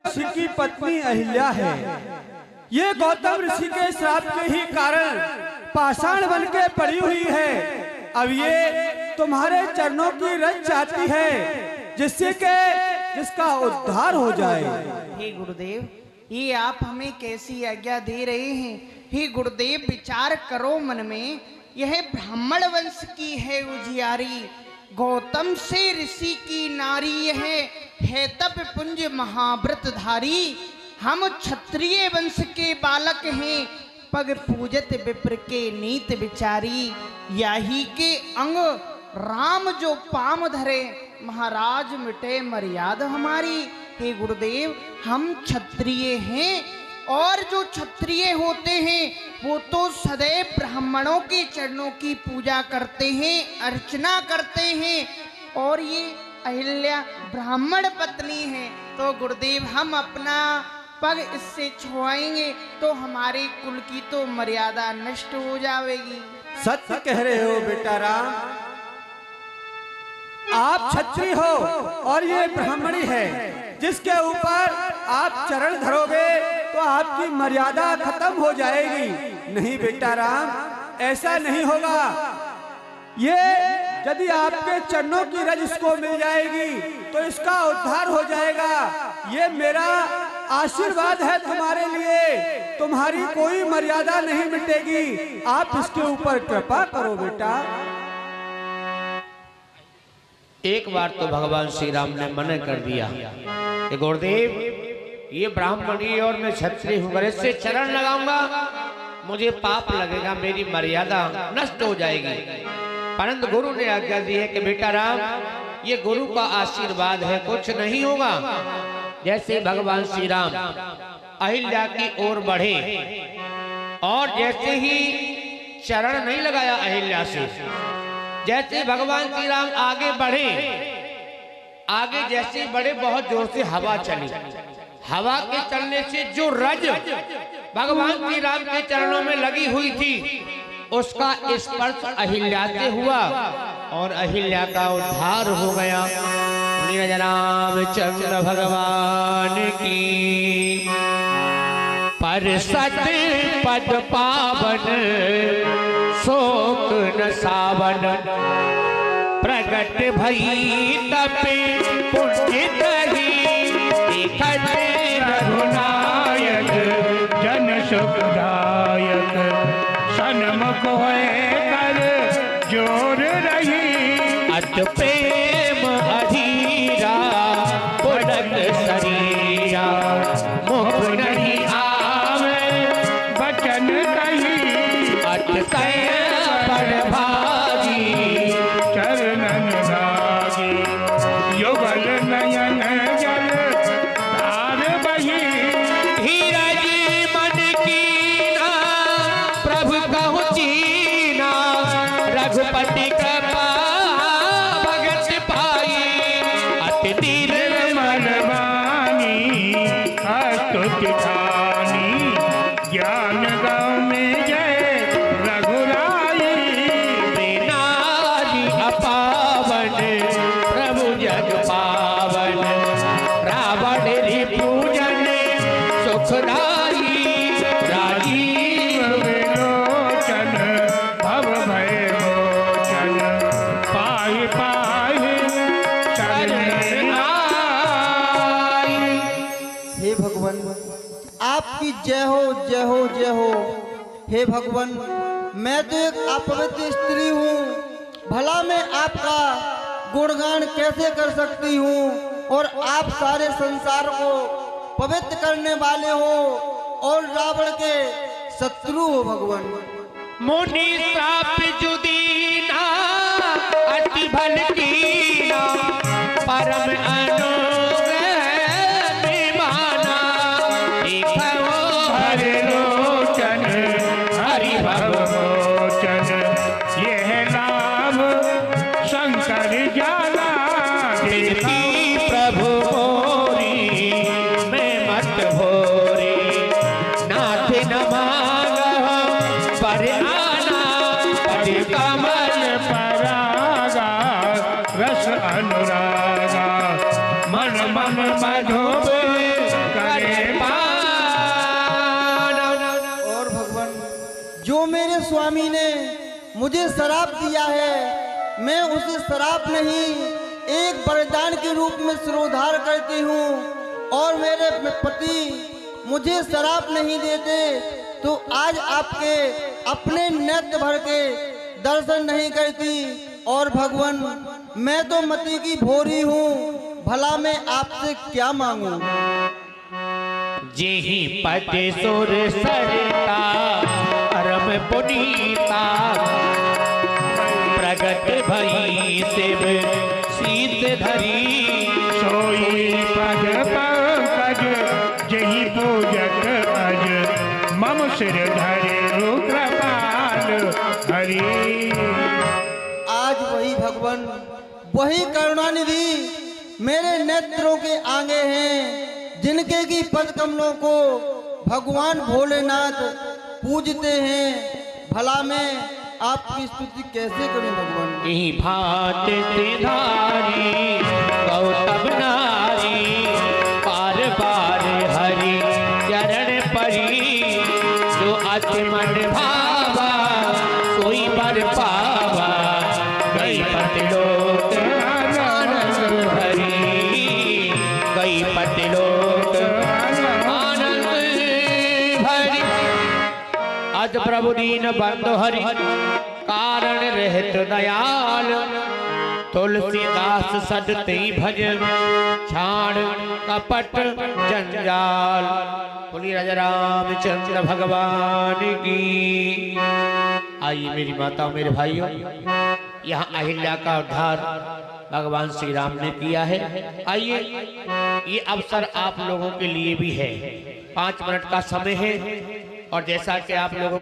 ऋषि की पत्नी अहिल्या है। ये गौतम ऋषि के श्राप के ही कारण पाषाण बन के पड़ी हुई है। अब ये तुम्हारे चरणों की रज चाहती है जिससे कि जिसका उद्धार हो जाए। हे गुरुदेव, ये आप हमें कैसी आज्ञा दे रहे हैं? हे गुरुदेव, विचार करो मन में। यह ब्राह्मण वंश की है उजियारी, गौतम से ऋषि की नारी है तप पुंज महाव्रतधारी। हम क्षत्रिय वंश के बालक हैं, पग पूजत विप्र के नीत विचारी। याही के अंग राम जो पाम धरे, महाराज मिटे मर्यादा हमारी। हे गुरुदेव, हम क्षत्रिय हैं और जो क्षत्रिय होते हैं वो तो सदैव ब्राह्मणों के चरणों की पूजा करते हैं, अर्चना करते हैं। और ये अहिल्या ब्राह्मण पत्नी है, तो गुरुदेव हम अपना पग इससे छुआएंगे तो हमारे कुल की तो मर्यादा नष्ट हो जाएगी। सत्य कह रहे हो बेटा राम, आप क्षत्रिय हो और ये ब्राह्मणी है। जिसके ऊपर आप चरण धरोगे तो आपकी मर्यादा खत्म हो जाएगी। नहीं बेटा राम, ऐसा नहीं होगा। ये यदि आपके चरणों की रज इसको मिल जाएगी तो इसका उद्धार हो जाएगा। ये मेरा आशीर्वाद है तुम्हारे लिए, तुम्हारी कोई मर्यादा नहीं मिटेगी। आप इसके ऊपर कृपा करो बेटा। एक बार तो भगवान श्री राम ने मना कर दिया कि गुरुदेव, ये ब्राह्मणी और मैं क्षत्रिय हूँ, इससे चरण लगाऊंगा मुझे पाप लगेगा, मेरी मर्यादा नष्ट हो जाएगी। परंतु गुरु ने आज्ञा दी है कि बेटा राम, ये गुरु का आशीर्वाद है, कुछ नहीं होगा। जैसे भगवान श्री राम अहिल्या की ओर बढ़े और जैसे ही चरण नहीं लगाया अहिल्या से, जैसे भगवान श्री राम आगे बढ़े, आगे जैसे बढ़े बहुत जोर से हवा चली। हवा के चलने से जो रज भगवान श्री राम के चरणों में लगी हुई थी उसका स्पर्श अहिल्या से हुआ और अहिल्या का उद्धार हो गया। रामचंद्र भगवान की परसत पद पावन शोक न सावन, प्रगट भई तपे पुण्य देखत रघुनायक, जन सुखदायक सन्मुख होए कर जोर रही। अत प्रेम अधीरा पुलक शरीरा, मुख नहीं आवे बचन कही। अत कह पर भारी चरणन लागी, युगल नयन जल धार बही। धीरज मन कीना प्रभु कहु चीना, रघुपति कृपा भगत पाई। अति निर्मल वाणी अस्तुति ठानी, ज्ञान गाँव में जय रघुराई। नारी अपावन प्रभु जग पावन, रावण रिपुजन सुखदाई। राजीव विलोचन भव भय मोचन, पाहि पाहि शरण आई। हे भगवान, आपकी जय हो जय हो जय हो। हे भगवान, मैं तो एक अपवित्र स्त्री हूँ, भला मैं आपका गुणगान कैसे कर सकती हूँ? और आप सारे संसार को पवित्र करने वाले हो और रावण के शत्रु हो भगवान। मुनि श्राप जुदीना अति भल कीना, परम अनुग्रह विमाना। देखो हरि लोचन हरि भव मोचन, यह नाम शंकर जाला। प्रीति प्रभु मोरी मैं मत भोरी, नाथ न मांगो पर आना। पद कमल परागा रस अनुरागा, मन मन मधुब स्वामी ने मुझे शराब दिया है, मैं उसे शराब नहीं एक वरदान के रूप में सिरोधार करती हूँ। और मेरे पति मुझे शराब नहीं देते तो आज आपके अपने नेत्र भर के दर्शन नहीं करती। और भगवान, मैं तो मति की भोरी हूँ, भला मैं आपसे क्या मांगू। जेहि पति सुर सरिता परम पुनीता, प्रगट भई शिव शीत धरी। सोई पद पंकज जही पूजक अज, मम सिर धरे रुद्रपाल हरि। आज वही भगवान, वही करुणानिधि मेरे नेत्रों के आगे हैं, जिनके की पद कमलों को भगवान भोलेनाथ पूजते हैं। भला मैं आपकी स्तुति कैसे करूं भगवान। यही भात सिधारी गौतम नारी, बार बार हरि चरण परी। जो अति मन भावा सोई पर पावा, गई पतिलोक आनंद हरि। गई पतिलोक आनंद हरि। अज प्रभु दीन बंधु हरि, कारण रहत दयाल। तुलसीदास सदते भज, छाड़ कपट जंजाल। बोलिए राजा रामचंद्र भगवान की। आइए मेरी माताओं मेरे भाइयों, यहाँ अहिल्या का उद्धार भगवान श्री राम ने किया है। आइए, ये अवसर आप लोगों के लिए भी है। 5 मिनट का समय है और जैसा कि आप लोगों